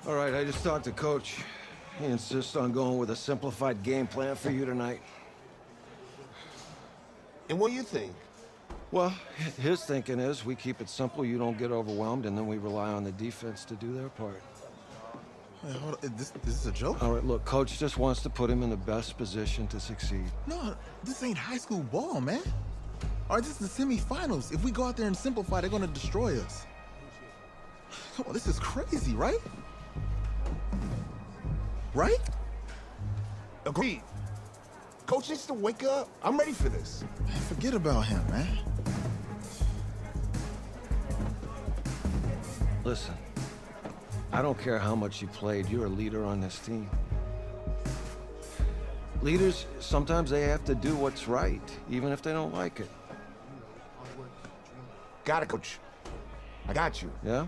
All right, I just talked to Coach. He insists on going with a simplified game plan for you tonight. And what do you think? Well, his thinking is we keep it simple, you don't get overwhelmed, and then we rely on the defense to do their part. Wait, hold on. This is a joke? All right, look, Coach just wants to put him in the best position to succeed. No, this ain't high school ball, man. All right, this is the semifinals. If we go out there and simplify, they're gonna destroy us. Come on, this is crazy, right? Right? Agreed. Coach needs to wake up. I'm ready for this. Man, forget about him, man. Listen, I don't care how much you played, you're a leader on this team. Leaders, sometimes they have to do what's right, even if they don't like it. Got it, Coach. I got you. Yeah?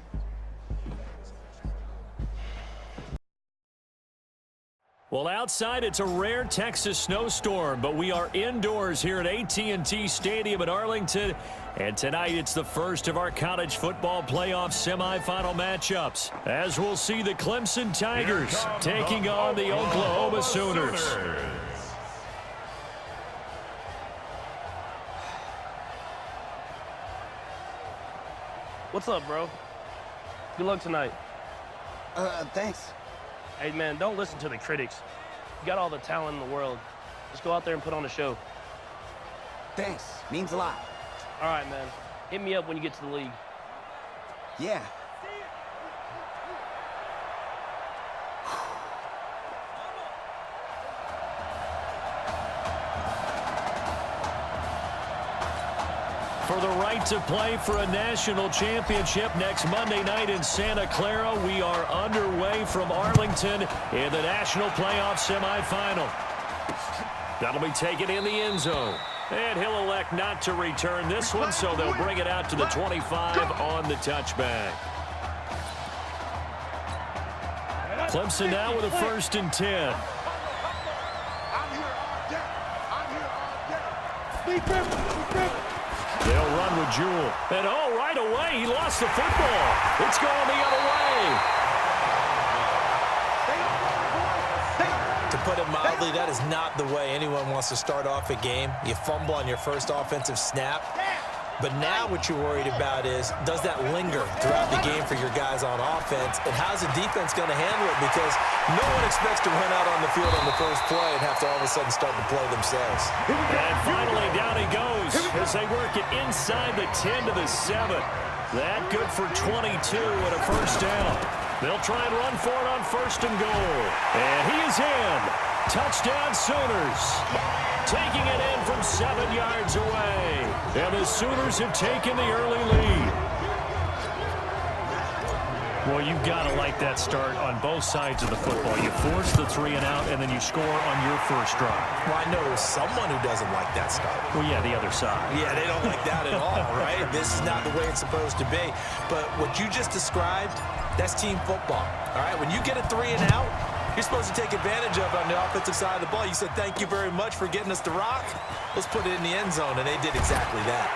Well, outside, it's a rare Texas snowstorm, but we are indoors here at AT&T Stadium in Arlington. And tonight, it's the first of our college football playoff semifinal matchups, as we'll see the Clemson Tigers taking on the Oklahoma Sooners. What's up, bro? Good luck tonight. Thanks. Hey, man, don't listen to the critics. You got all the talent in the world. Just go out there and put on a show. Thanks. Means a lot. All right, man. Hit me up when you get to the league. Yeah. For the right to play for a national championship next Monday night in Santa Clara, we are underway from Arlington in the national playoff semifinal. That'll be taken in the end zone. And he'll elect not to return this one, so they'll bring it out to the 25 on the touchback. Clemson now with a 1st and 10. They'll run with Jewell. And oh, right away, he lost the football. It's going the other way. To put it mildly, that is not the way anyone wants to start off a game. You fumble on your first offensive snap. But now what you're worried about is, does that linger throughout the game for your guys on offense? And how's the defense going to handle it? Because no one expects to run out on the field on the first play and have to all of a sudden start to play themselves. And finally, down he goes as they work it inside the 10 to the 7. That good for 22 and a 1st down. They'll try and run for it on 1st and goal. And he is in. Touchdown Sooners. Taking it in from 7 yards away. And the Sooners have taken the early lead. Well, you've got to like that start on both sides of the football. You force the 3 and out, and then you score on your first drive. Well, I know someone who doesn't like that start. Well, yeah, the other side. Yeah, they don't like that at all, right? This is not the way it's supposed to be. But what you just described, that's team football, all right? When you get a 3 and out, you're supposed to take advantage of it on the offensive side of the ball. You said, thank you very much for getting us the rock. Let's put it in the end zone, and they did exactly that.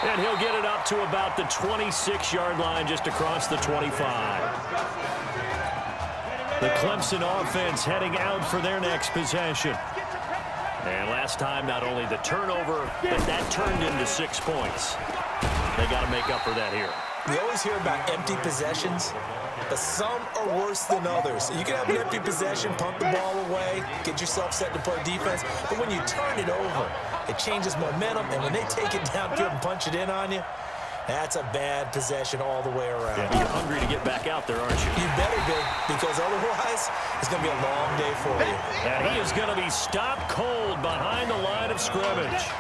And he'll get it up to about the 26-yard line just across the 25. The Clemson offense heading out for their next possession. And last time, not only the turnover, but that turned into 6 points. They got to make up for that here. We always hear about empty possessions, but some are worse than others. You can have an empty possession, punt the ball away, get yourself set to play defense, but when you turn it over, it changes momentum, and when they take it downfield and punch it in on you, that's a bad possession all the way around. Yeah, you're hungry to get back out there, aren't you? You better be, because otherwise, it's going to be a long day for you. And he is going to be stopped cold behind the line of scrimmage.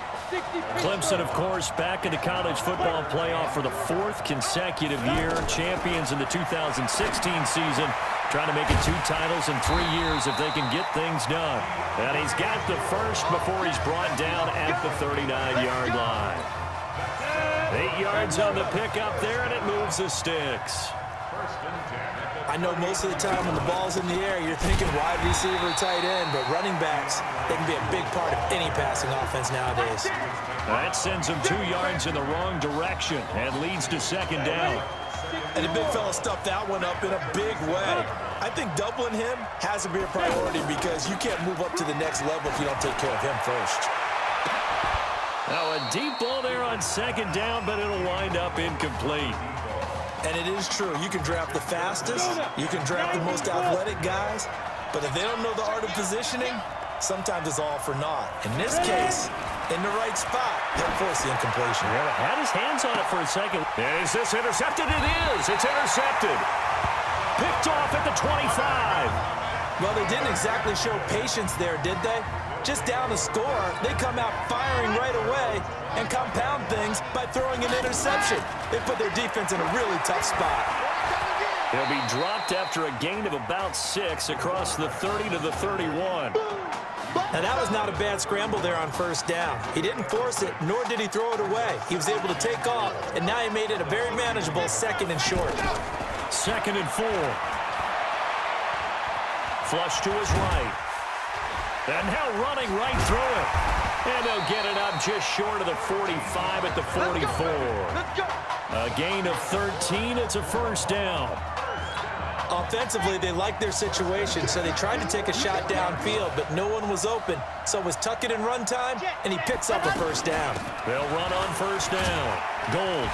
Clemson, of course, back in the college football playoff for the 4th consecutive year. Champions in the 2016 season. Trying to make it 2 titles in 3 years if they can get things done. And he's got the first before he's brought down at the 39-yard line. 8 yards on the pickup there, and it moves the sticks. I know most of the time when the ball's in the air, you're thinking wide receiver, tight end, but running backs, they can be a big part of any passing offense nowadays. That sends him 2 yards in the wrong direction and leads to 2nd down. And the big fella stuffed that one up in a big way. think doubling him has to be a priority because you can't move up to the next level if you don't take care of him first. Now a deep ball there on second down, but it'll wind up incomplete. And it is true. You can draft the fastest. You can draft the most athletic guys. But if they don't know the art of positioning, sometimes it's all for naught. In this case, in the right spot, he'll force the incompletion. Yeah, had his hands on it for a second. Is this intercepted? It is. It's intercepted. Picked off at the 25. Well, they didn't exactly show patience there, did they? Just down the score, they come out firing right away and compound things by throwing an interception. They put their defense in a really tough spot. He'll be dropped after a gain of about 6 across the 30 to the 31. Now, that was not a bad scramble there on first down. He didn't force it, nor did he throw it away. He was able to take off, and now he made it a very manageable 2nd and short. 2nd and 4. Flush to his right. And now running right through it. And they'll get it up just short of the 45 at the 44. A gain of 13. It's a first down. Offensively, they liked their situation, so they tried to take a shot downfield, but no one was open. So it was tuck it and run time, and he picks up a first down. They'll run on first down. Gold.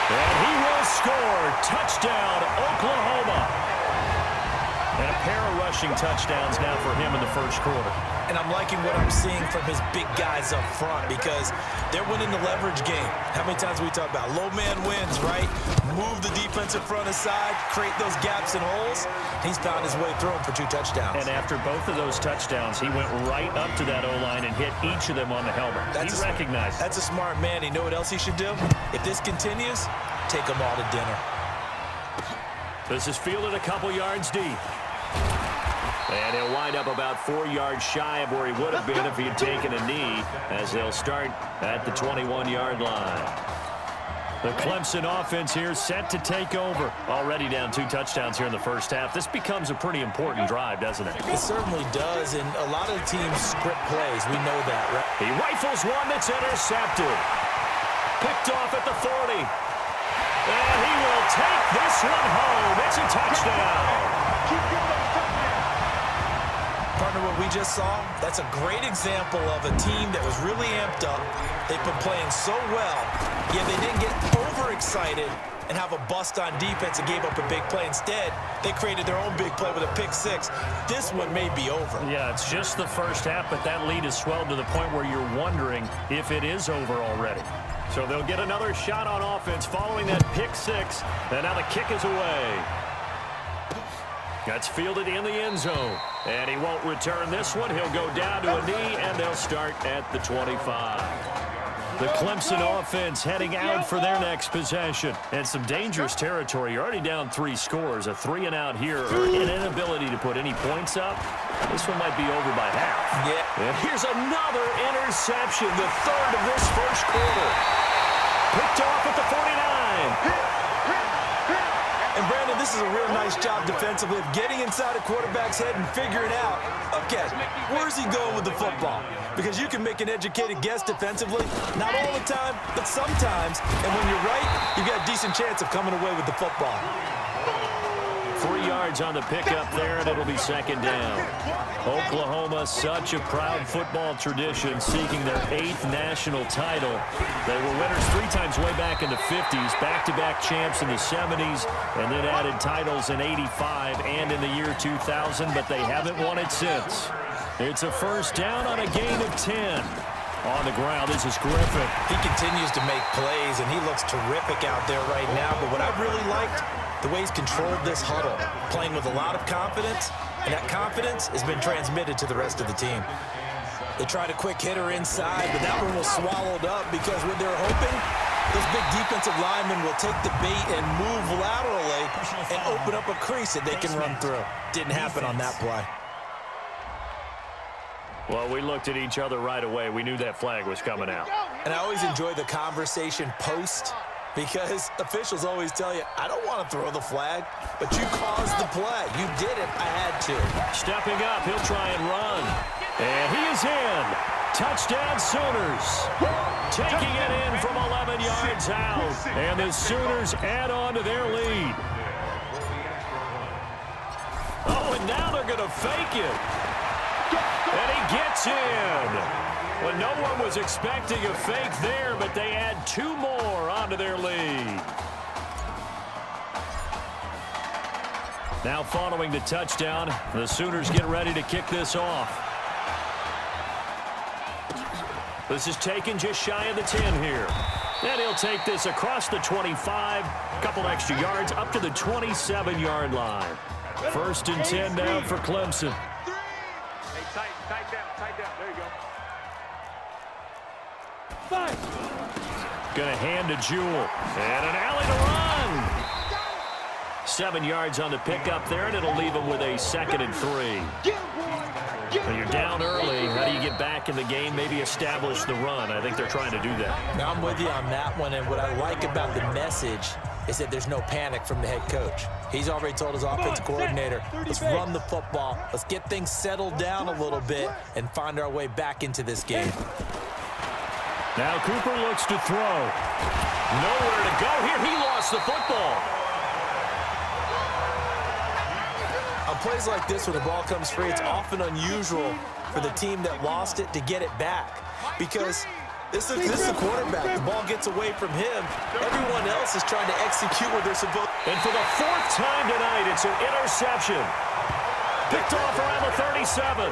And he will score. Touchdown, Oklahoma. And a pair of rushing touchdowns now for him in the first quarter. And I'm liking what I'm seeing from his big guys up front because they're winning the leverage game. How many times we talk about low man wins, right? Move the defensive front aside, create those gaps and holes. He's found his way through them for 2 touchdowns. And after both of those touchdowns, he went right up to that O-line and hit each of them on the helmet. He recognized it. That's a smart man. You know what else he should do? If this continues, take them all to dinner. This is fielded a couple yards deep. And he'll wind up about 4 yards shy of where he would have been if he had taken a knee, as they'll start at the 21-yard line. The Clemson offense here set to take over. Already down 2 touchdowns here in the first half. This becomes a pretty important drive, doesn't it? It certainly does, and a lot of the teams script plays. We know that, right? He rifles one that's intercepted. Picked off at the 40. And he will take this one home. It's a touchdown. Partner, what we just saw, that's a great example of a team that was really amped up. They've been playing so well, yet they didn't get overexcited and have a bust on defense and gave up a big play. Instead, they created their own big play with a pick 6. This one may be over. Yeah, it's just the first half, but that lead has swelled to the point where you're wondering if it is over already. So they'll get another shot on offense following that pick 6, and now the kick is away. That's fielded in the end zone, and he won't return this one. He'll go down to a knee, and they'll start at the 25. The Clemson offense heading out for their next possession. And some dangerous territory. You're already down 3 scores. A 3-and-out here, or an inability to put any points up. This one might be over by half. Yeah. And here's another interception, the 3rd of this first quarter. Picked off at the 49. And Brandon, this is a real nice job defensively of getting inside a quarterback's head and figuring out, okay, where's he going with the football? Because you can make an educated guess defensively, not all the time, but sometimes. And when you're right, you've got a decent chance of coming away with the football. 3 yards on the pickup there, and it'll be 2nd down. Oklahoma, such a proud football tradition, seeking their 8th national title. They were winners 3 times way back in the 50s, back-to-back champs in the 70s, and then added titles in 85 and in the year 2000, but they haven't won it since. It's a first down on a gain of 10. On the ground, this is Griffin. He continues to make plays, and he looks terrific out there right now. But what I've really liked, the way he's controlled this huddle, playing with a lot of confidence, and that confidence has been transmitted to the rest of the team. They tried a quick hitter inside, but that one was swallowed up because what they're hoping, those big defensive linemen will take the bait and move laterally and open up a crease that they can run through. Didn't happen on that play. Well, we looked at each other right away. We knew that flag was coming out. And I always enjoy the conversation post because officials always tell you, I don't want to throw the flag, but you caused the play. You did it. I had to. Stepping up, he'll try and run. And he is in. Touchdown Sooners. Taking it in from 11 yards out. And the Sooners add on to their lead. Oh, and now they're going to fake it. And he gets in. Well, no one was expecting a fake there, but they add 2 more onto their lead. Now following the touchdown, the Sooners get ready to kick this off. This is taken just shy of the 10 here. And he'll take this across the 25, couple extra yards, up to the 27-yard line. 1st and 10 down for Clemson. Hey, tight down. There you go. Gonna hand to Jewell. And an alley to run. 7 yards on the pickup there, and it'll leave him with a 2nd and 3. When you're down early, how do you get back in the game, maybe establish the run? I think they're trying to do that. Now, I'm with you on that one, and what I like about the message is that there's no panic from the head coach. He's already told his offensive coordinator, let's run the football, let's get things settled down a little bit and find our way back into this game. Now Cooper looks to throw. Nowhere to go here. He lost the football. On plays like this, when the ball comes free, it's often unusual for the team that lost it to get it back, because this is the quarterback. The ball gets away from him. Everyone else is trying to execute what they're supposed to. And for the 4th time tonight, it's an interception. Picked off around the 37.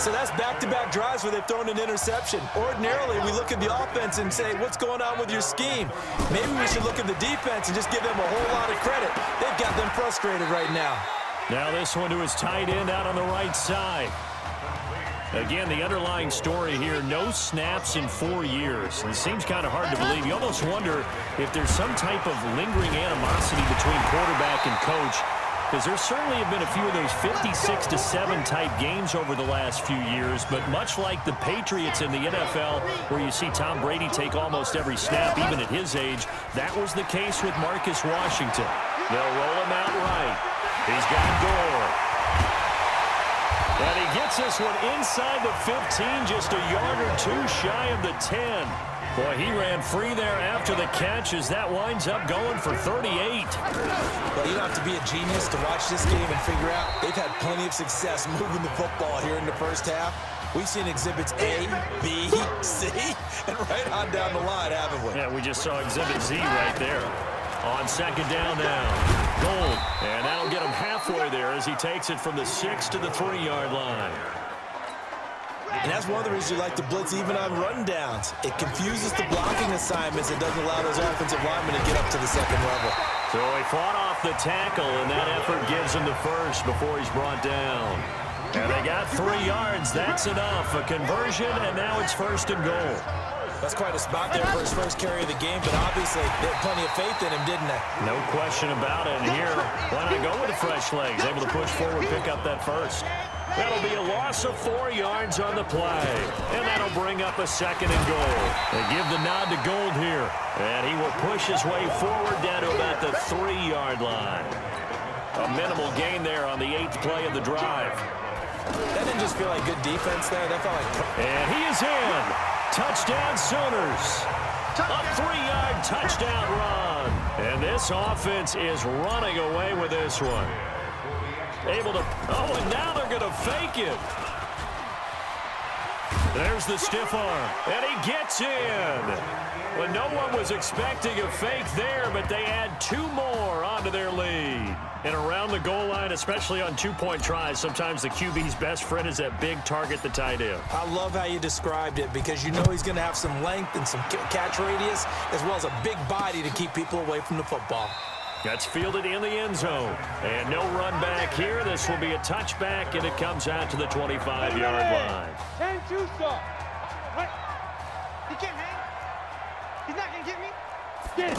So that's back-to-back drives where they've thrown an interception. Ordinarily, we look at the offense and say, what's going on with your scheme? Maybe we should look at the defense and just give them a whole lot of credit. They've got them frustrated right now. Now this one to his tight end out on the right side. Again, the underlying story here, no snaps in 4 years. It seems kind of hard to believe. You almost wonder if there's some type of lingering animosity between quarterback and coach, because there certainly have been a few of those 56-7 type games over the last few years, but much like the Patriots in the NFL, where you see Tom Brady take almost every snap, even at his age, that was the case with Marcus Washington. They'll roll him out right. He's got Gore. And he gets this one inside the 15, just a yard or 2 shy of the 10. Boy, he ran free there after the catch as that winds up going for 38. Well, you don't have to be a genius to watch this game and figure out they've had plenty of success moving the football here in the first half. We've seen exhibits A, B, C, and right on down the line, haven't we? Yeah, we just saw exhibit Z right there. On 2nd down now. Gold. And that'll get him halfway there as he takes it from the 6 to the 3-yard line. And that's one of the reasons you like to blitz even on run downs. It confuses the blocking assignments. It doesn't allow those offensive linemen to get up to the 2nd level. So he fought off the tackle, and that effort gives him the 1st before he's brought down. And they got 3 yards. That's enough. A conversion, and now it's 1st and goal. That's quite a spot there for his first carry of the game, but obviously they had plenty of faith in him, didn't they? No question about it. And here, why not go with the fresh legs? Able to push forward, pick up that 1st. That'll be a loss of 4 yards on the play. And that'll bring up a 2nd and goal. They give the nod to Gold here. And he will push his way forward down to about the 3-yard line. A minimal gain there on the 8th play of the drive. That didn't just feel like good defense there. That felt like... And he is in. Touchdown Sooners. A 3-yard touchdown run. And this offense is running away with this one. Able to, oh, and now they're going to fake it. There's the stiff arm, and he gets in. Well, no one was expecting a fake there, but they add 2 more onto their lead. And around the goal line, especially on 2-point tries, sometimes the QB's best friend is that big target, the tight end. I love how you described it, because you know he's going to have some length and some catch radius, as well as a big body to keep people away from the football. That's fielded in the end zone. And no run back here. This will be a touchback, and it comes out to the 25-yard line. And two stop. What? He can't hang. He's not going to get me. Get it.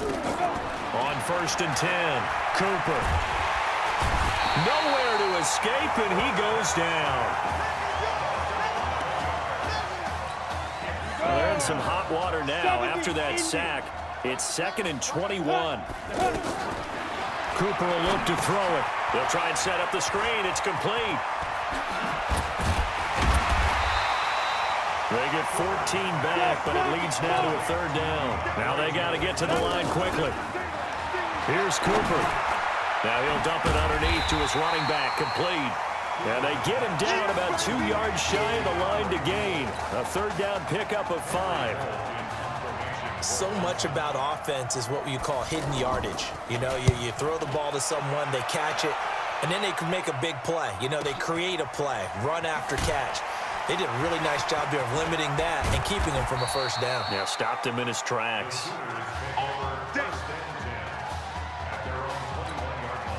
On 1st and 10, Cooper. Nowhere to escape, and he goes down. Well, they're in some hot water now after that sack. It's 2nd and 21. Cooper will look to throw it. They'll try and set up the screen. It's complete. They get 14 back, but it leads now to a third down. Now they got to get to the line quickly. Here's Cooper. Now he'll dump it underneath to his running back, complete. And they get him down about 2 yards shy of the line to gain. A third down pickup of 5. So much about offense is what you call hidden yardage. You know, you throw the ball to someone, they catch it, and then they can make a big play. You know, they create a play, run after catch. They did a really nice job there of limiting that and keeping him from a first down. Yeah, stopped him in his tracks.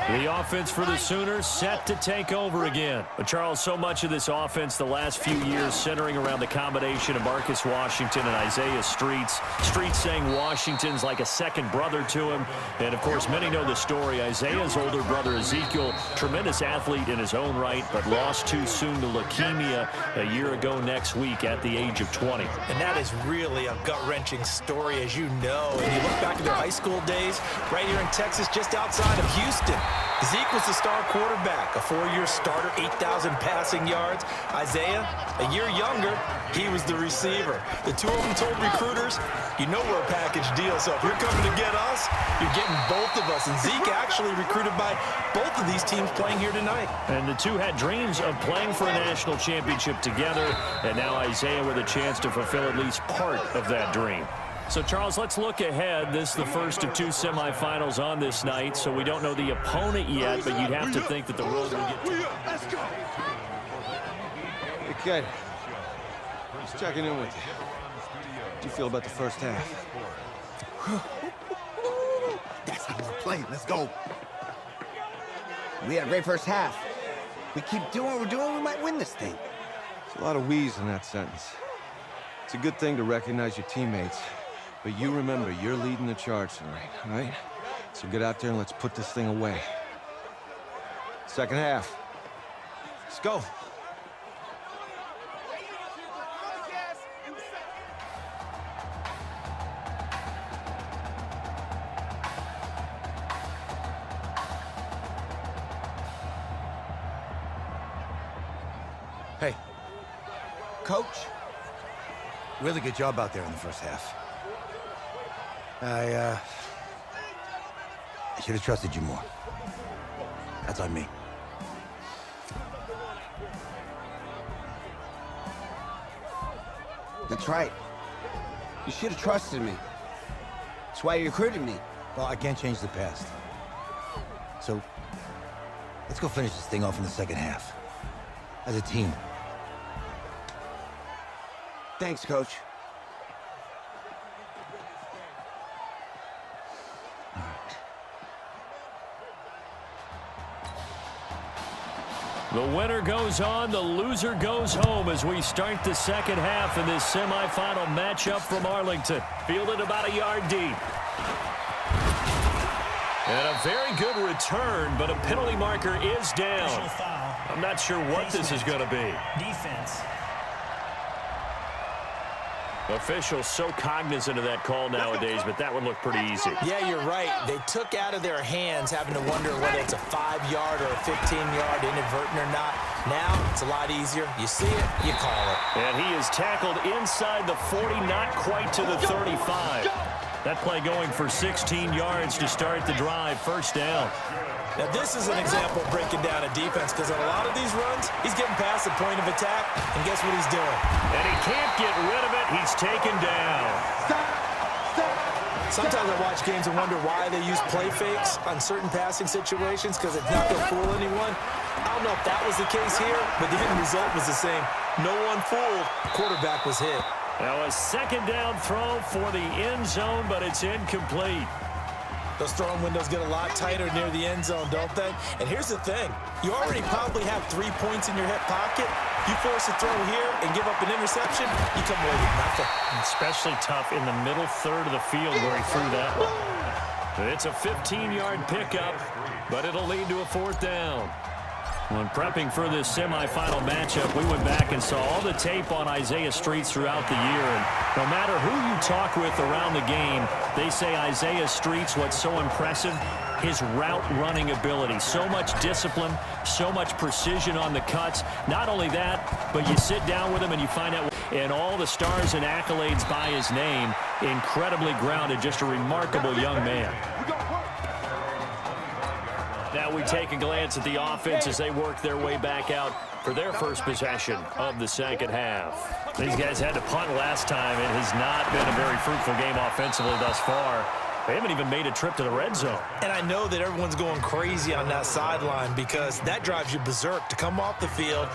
The offense for the Sooners set to take over again. But Charles, so much of this offense the last few years centering around the combination of Marcus Washington and Isaiah Streets. Streets saying Washington's like a second brother to him. And, of course, many know the story. Isaiah's older brother, Ezekiel, tremendous athlete in his own right, but lost too soon to leukemia a year ago next week at the age of 20. And that is really a gut-wrenching story, as you know. And you look back at their high school days, right here in Texas, just outside of Houston. Zeke was the star quarterback, a 4-year starter, 8,000 passing yards. Isaiah, a year younger, he was the receiver. The two of them told recruiters, you know we're a package deal, so if you're coming to get us, you're getting both of us. And Zeke actually recruited by both of these teams playing here tonight. And the two had dreams of playing for a national championship together, and now Isaiah with a chance to fulfill at least part of that dream. So, Charles, let's look ahead. This is the first of 2 semifinals on this night, so we don't know the opponent yet, but you'd have to think that the road will get to... Hey, kid. Just checking in with you. How do you feel about the first half? That's how we're playing. Let's go. We had a great first half. We keep doing what we're doing, we might win this thing. There's a lot of wheeze in that sentence. It's a good thing to recognize your teammates. But you remember, you're leading the charge tonight, all right? So get out there and let's put this thing away. Second half. Let's go. Hey. Coach. Really good job out there in the first half. I should have trusted you more. That's on me. That's right. You should have trusted me. That's why you recruited me. Well, I can't change the past. So, let's go finish this thing off in the second half. As a team. Thanks, Coach. The winner goes on, the loser goes home as we start the second half in this semifinal matchup from Arlington. Fielded about a yard deep. And a very good return, but a penalty marker is down. I'm not sure what this is going to be. Defense. Officials so cognizant of that call nowadays, but that one looked pretty easy. Yeah, you're right. They took out of their hands having to wonder whether it's a 5-yard or a 15-yard inadvertent or not. Now, it's a lot easier. You see it, you call it. And he is tackled inside the 40, not quite to the 35. That play going for 16 yards to start the drive, first down. Now, this is an example of breaking down a defense, because on a lot of these runs, he's getting past the point of attack, and guess what he's doing? And he can't get rid of it. He's taken down. Sometimes I watch games and wonder why they use play fakes on certain passing situations, because it's not going to fool anyone. I don't know if that was the case here, but the end result was the same. No one fooled. Quarterback was hit. Now a second down throw for the end zone, but it's incomplete. Those throwing windows get a lot tighter near the end zone, don't they? And here's the thing. You already probably have 3 points in your hip pocket. You force a throw here and give up an interception, you come away with nothing. Especially tough in the middle third of the field where he threw that one. It's a 15-yard pickup, but it'll lead to a fourth down. When prepping for this semifinal matchup, we went back and saw all the tape on Isaiah Streets throughout the year. And no matter who you talk with around the game, they say Isaiah Streets, what's so impressive, his route running ability. So much discipline, so much precision on the cuts. Not only that, but you sit down with him and you find out and all the stars and accolades by his name. Incredibly grounded, just a remarkable young man. Now we take a glance at the offense as they work their way back out for their first possession of the second half. These guys had to punt last time. It has not been a very fruitful game offensively thus far. They haven't even made a trip to the red zone. And I know that everyone's going crazy on that sideline because that drives you berserk to come off the field,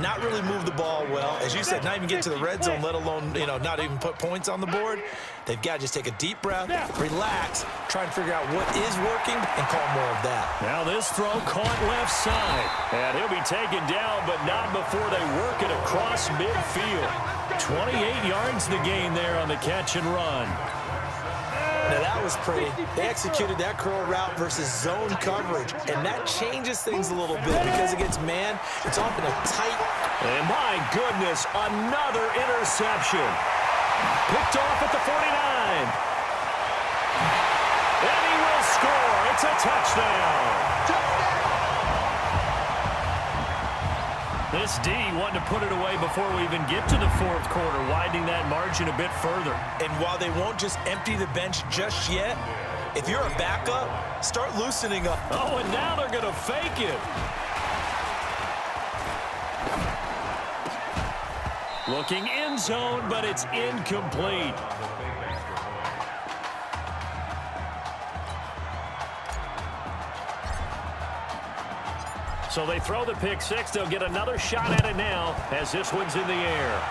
not really move the ball well. As you said, not even get to the red zone, let alone, not even put points on the board. They've got to just take a deep breath, relax, try and figure out what is working, and call more of that. Now this throw caught left side. And he'll be taken down, but not before they work it across midfield. 28 yards the gain there on the catch and run. Now that was pretty. They executed that curl route versus zone coverage, and that changes things a little bit because against man, it's often a tight. And my goodness, another interception. Picked off at the 49. And he will score. It's a touchdown. This D wanted to put it away before we even get to the fourth quarter, widening that margin a bit further. And while they won't just empty the bench just yet, if you're a backup, start loosening up. Oh, and now they're going to fake it. Looking end zone, but it's incomplete. So they throw the pick six. They'll get another shot at it now as this one's in the air.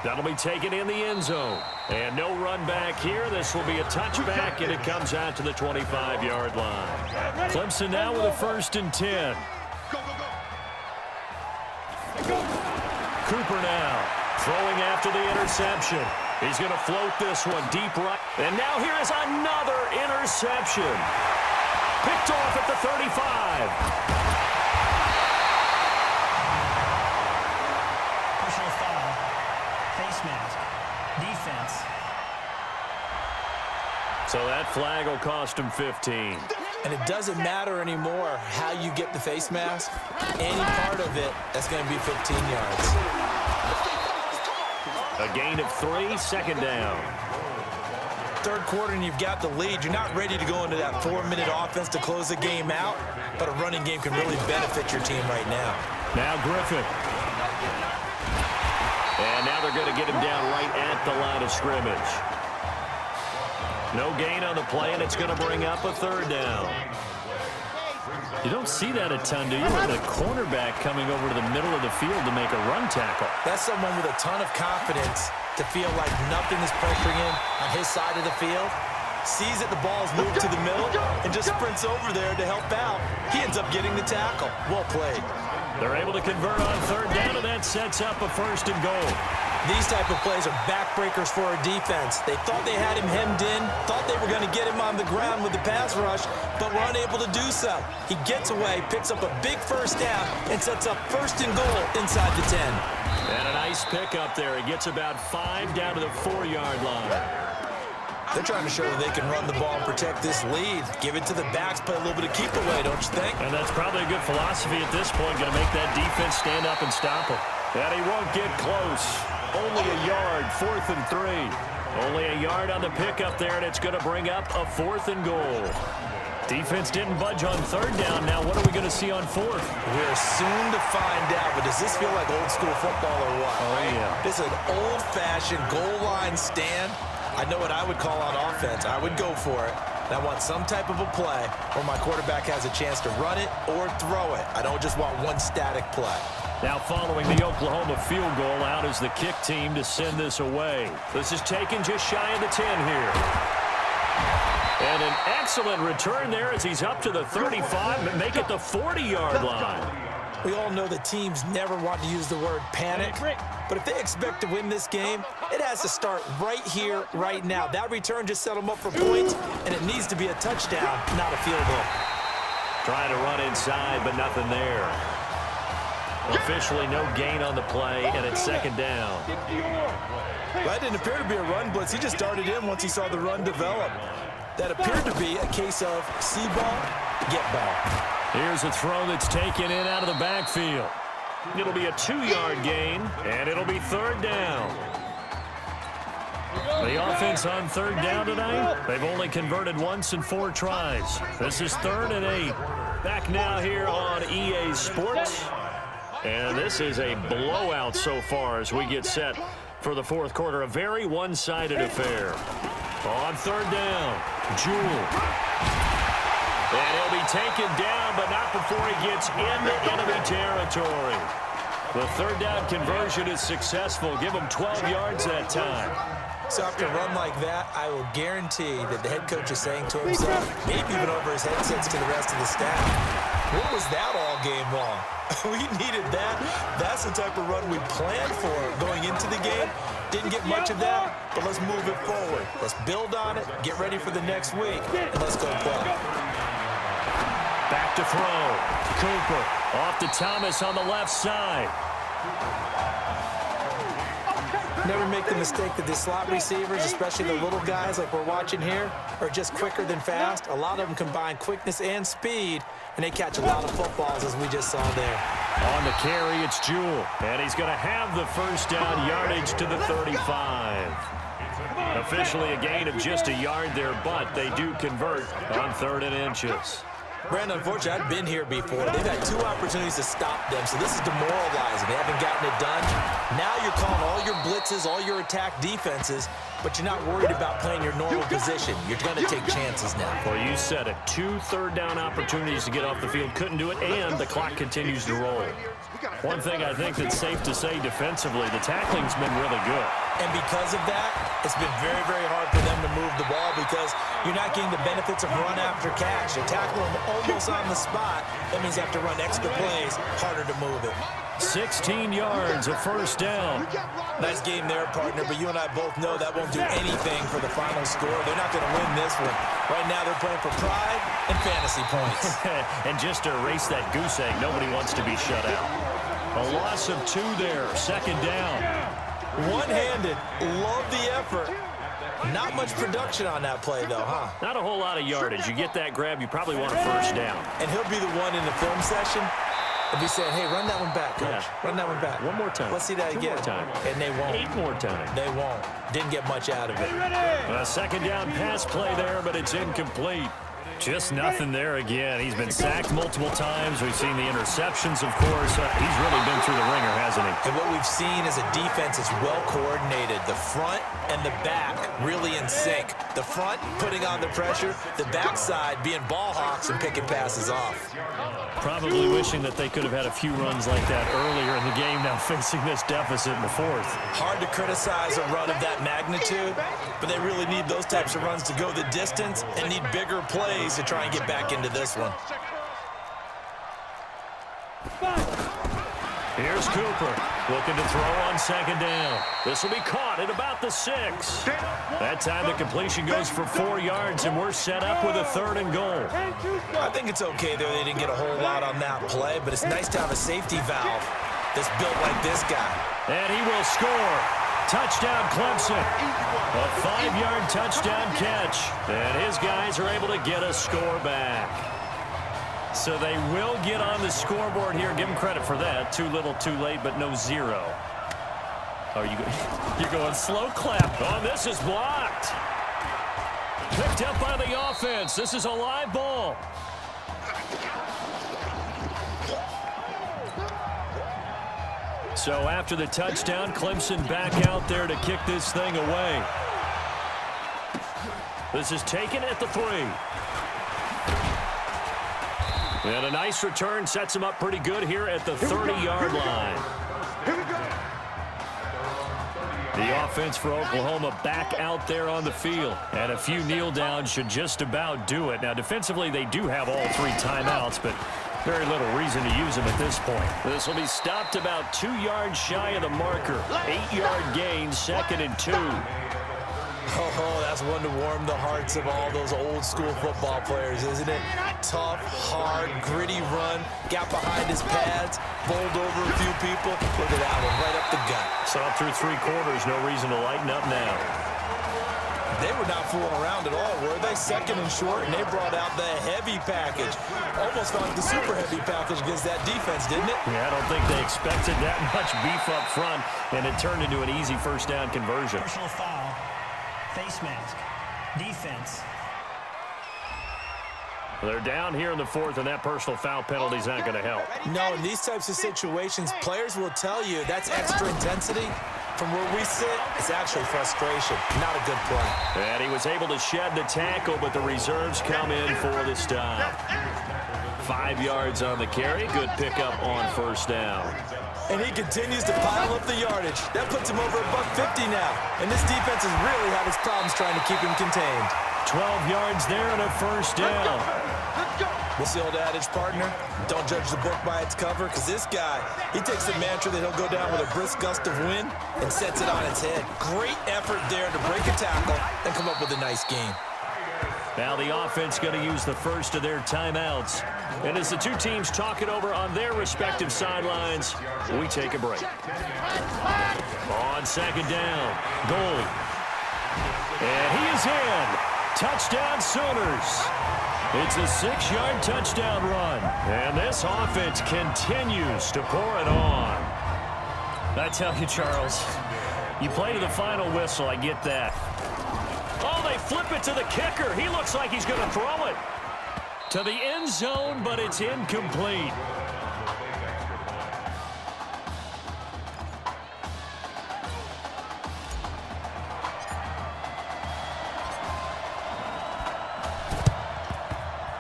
That'll be taken in the end zone. And no run back here. This will be a touchback, and it comes out to the 25-yard line. Clemson now with a 1st and 10. Cooper now throwing after the interception. He's going to float this one deep right. And now here is another interception. Picked off at the 35. Personal foul. Face mask. Defense. So that flag will cost him 15. And it doesn't matter anymore how you get the face mask. Any part of it, that's going to be 15 yards. A gain of 3, 2nd down. Third quarter and you've got the lead. You're not ready to go into that 4-minute offense to close the game out, but a running game can really benefit your team right now. Now Griffin. And now they're going to get him down right at the line of scrimmage. No gain on the play, and it's going to bring up a 3rd down. You don't see that a ton, do you? With a cornerback coming over to the middle of the field to make a run tackle. That's someone with a ton of confidence to feel like nothing is pressuring him on his side of the field. Sees that the ball's moved to the middle and just sprints over there to help out. He ends up getting the tackle. Well played. They're able to convert on 3rd down, and that sets up a 1st and goal. These type of plays are backbreakers for a defense. They thought they had him hemmed in, thought they were going to get him on the ground with the pass rush, but were unable to do so. He gets away, picks up a big 1st down, and sets up 1st and goal inside the 10. And a nice pickup there. He gets about 5 down to the 4-yard line. They're trying to show that they can run the ball and protect this lead. Give it to the backs, play a little bit of keep away, don't you think? And that's probably a good philosophy at this point. Going to make that defense stand up and stop him. And he won't get close. Only a yard, 4th and 3. Only a yard on the pickup there, and it's going to bring up a 4th and goal. Defense didn't budge on 3rd down. Now what are we going to see on 4th? We're soon to find out, but does this feel like old school football or what? Oh, yeah. This is an old-fashioned goal line stand. I know what I would call on offense. I would go for it. And I want some type of a play where my quarterback has a chance to run it or throw it. I don't just want one static play. Now following the Oklahoma field goal, out is the kick team to send this away. This is taken just shy of the 10 here. And an excellent return there as he's up to the 35 and make it the 40-yard line. We all know that teams never want to use the word panic, but if they expect to win this game, it has to start right here, right now. That return just set them up for points, and it needs to be a touchdown, not a field goal. Trying to run inside, but nothing there. Officially no gain on the play, and it's 2nd down. That didn't appear to be a run blitz. He just darted in once he saw the run develop. That appeared to be a case of see ball, get ball. Here's a throw that's taken in out of the backfield. It'll be a 2-yard gain, and it'll be 3rd down. The offense on 3rd down tonight, they've only converted once in 4 tries. This is 3rd and 8. Back now here on EA Sports. And this is a blowout so far as we get set for the 4th quarter. A very one-sided affair. On 3rd down, Jewell. And he'll be taken down, but not before he gets into enemy territory. The 3rd down conversion is successful. Give him 12 yards that time. So after a run like that, I will guarantee that the head coach is saying to himself, maybe even over his headsets to the rest of the staff, what was that all game long? We needed that. That's the type of run we planned for going into the game. Didn't get much of that, but let's move it forward. Let's build on it, get ready for the next week, and let's go play. Back to throw. Cooper off to Thomas on the left side. Never make the mistake that the slot receivers, especially the little guys like we're watching here, are just quicker than fast. A lot of them combine quickness and speed, and they catch a lot of footballs, as we just saw there. On the carry, it's Jewell, and he's going to have the 1st down, yardage to the 35. Officially a gain of just a yard there, but they do convert on 3rd and inches. Brandon, unfortunately, I've been here before. They've had 2 opportunities to stop them, so this is demoralizing. They haven't gotten it done. Now you're calling all your blitzes, all your attack defenses, but you're not worried about playing your normal position. You're going to take chances now. Well, you said it. 2 3rd down opportunities to get off the field. Couldn't do it, and the clock continues to roll. One thing I think that's safe to say defensively, the tackling's been really good. And because of that, it's been very, very hard for them to move the ball because you're not getting the benefits of run after catch. You're tackling them almost on the spot. That means you have to run extra plays, harder to move it. 16 yards, a 1st down. Nice game there, partner, but you and I both know that won't do anything for the final score. They're not going to win this one. Right now they're playing for pride and fantasy points. And just to erase that goose egg, nobody wants to be shut out. A loss of 2 there, 2nd down. One-handed, love the effort. Not much production on that play, though, huh? Not a whole lot of yardage. You get that grab, you probably want a 1st down. And he'll be the one in the film session. He'll be saying, hey, run that one back, coach. Yeah. Run that one back. One more time. Let's see that 2 again. more time. And they won't. 8 more times. They won't. Didn't get much out of it. A 2nd down pass play there, but it's incomplete. Just nothing there again. He's been sacked multiple times. We've seen the interceptions, of course. He's really been through the ringer, hasn't he? And what we've seen is a defense that's well coordinated. The front and the back really in sync. The front putting on the pressure, the backside being ball hawks and picking passes off. Probably wishing that they could have had a few runs like that earlier in the game, now facing this deficit in the 4th. Hard to criticize a run of that magnitude, but they really need those types of runs to go the distance and need bigger plays to try and get back into this one. Here's Cooper looking to throw on 2nd down. This will be caught at about the 6. That time the completion goes for 4 yards, and we're set up with a 3rd and goal. I think it's okay there. They didn't get a whole lot on that play, but it's nice to have a safety valve that's built like this guy. And he will score. Touchdown, Clemson. A 5-yard touchdown catch. And his guys are able to get a score back. So they will get on the scoreboard here. Give them credit for that. Too little, too late, but no 0. Oh, you're going slow clap. Oh, this is blocked. Picked up by the offense. This is a live ball. So after the touchdown, Clemson back out there to kick this thing away. This is taken at the 3. And a nice return sets him up pretty good here at the 30-yard line. The offense for Oklahoma back out there on the field. And a few kneel downs should just about do it. Now, defensively, they do have all 3 timeouts, but very little reason to use them at this point. This will be stopped about 2 yards shy of the marker. 8-yard gain, 2nd and 2. Oh, that's one to warm the hearts of all those old school football players, isn't it? Tough, hard, gritty run, got behind his pads, bowled over a few people. Look at that one, right up the gut. So through 3 quarters, no reason to lighten up now. They were not fooling around at all, were they? Second and short, and they brought out the heavy package. Almost felt like the super heavy package against that defense, didn't it? Yeah, I don't think they expected that much beef up front, and it turned into an easy first down conversion. Personal foul. Face mask. Defense. They're down here in the fourth, and that personal foul penalty is not going to help. No, in these types of situations, players will tell you that's extra intensity. From where we sit, it's actually frustration. Not a good play. And he was able to shed the tackle, but the reserves come in for the stop. 5 yards on the carry. Good pickup on first down. And he continues to pile up the yardage. That puts him over $150 now. And this defense has really had its problems trying to keep him contained. 12 yards there and a first down. What's the old adage, partner? Don't judge the book by its cover, because this guy, he takes the mantra that he'll go down with a brisk gust of wind and sets it on its head. Great effort there to break a tackle and come up with a nice game. Now the offense going to use the first of their timeouts. And as the two teams talk it over on their respective sidelines, we take a break. On second down, goal. And he is in. Touchdown Sooners. It's a 6-yard touchdown run. And this offense continues to pour it on. I tell you, Charles, you play to the final whistle, I get that. Oh, they flip it to the kicker. He looks like he's going to throw it to the end zone, but it's incomplete.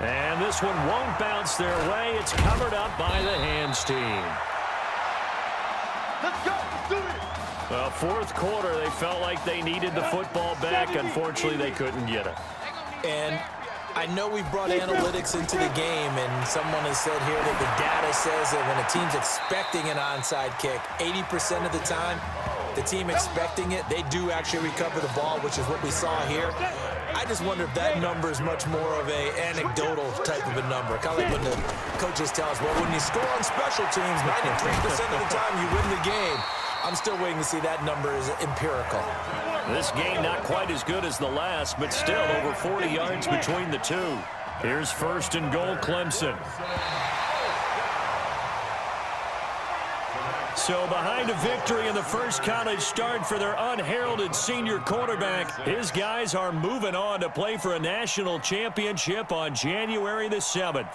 And this one won't bounce their way. It's covered up by the hands team. Let's go. Let's do it. Well, fourth quarter, they felt like they needed the football back. Unfortunately, they couldn't get it. And I know we brought analytics into the game, and someone has said here that the data says that when a team's expecting an onside kick, 80% of the time, the team expecting it, they do actually recover the ball, which is what we saw here. I just wonder if that number is much more of a anecdotal type of a number. Kind of like when the coaches tell us, well, when you score on special teams, 93% of the time you win the game. I'm still waiting to see that number is empirical. This game not quite as good as the last, but still over 40 yards between the two. Here's first and goal, Clemson. So behind a victory in the first college start for their unheralded senior quarterback, his guys are moving on to play for a national championship on January the 7th.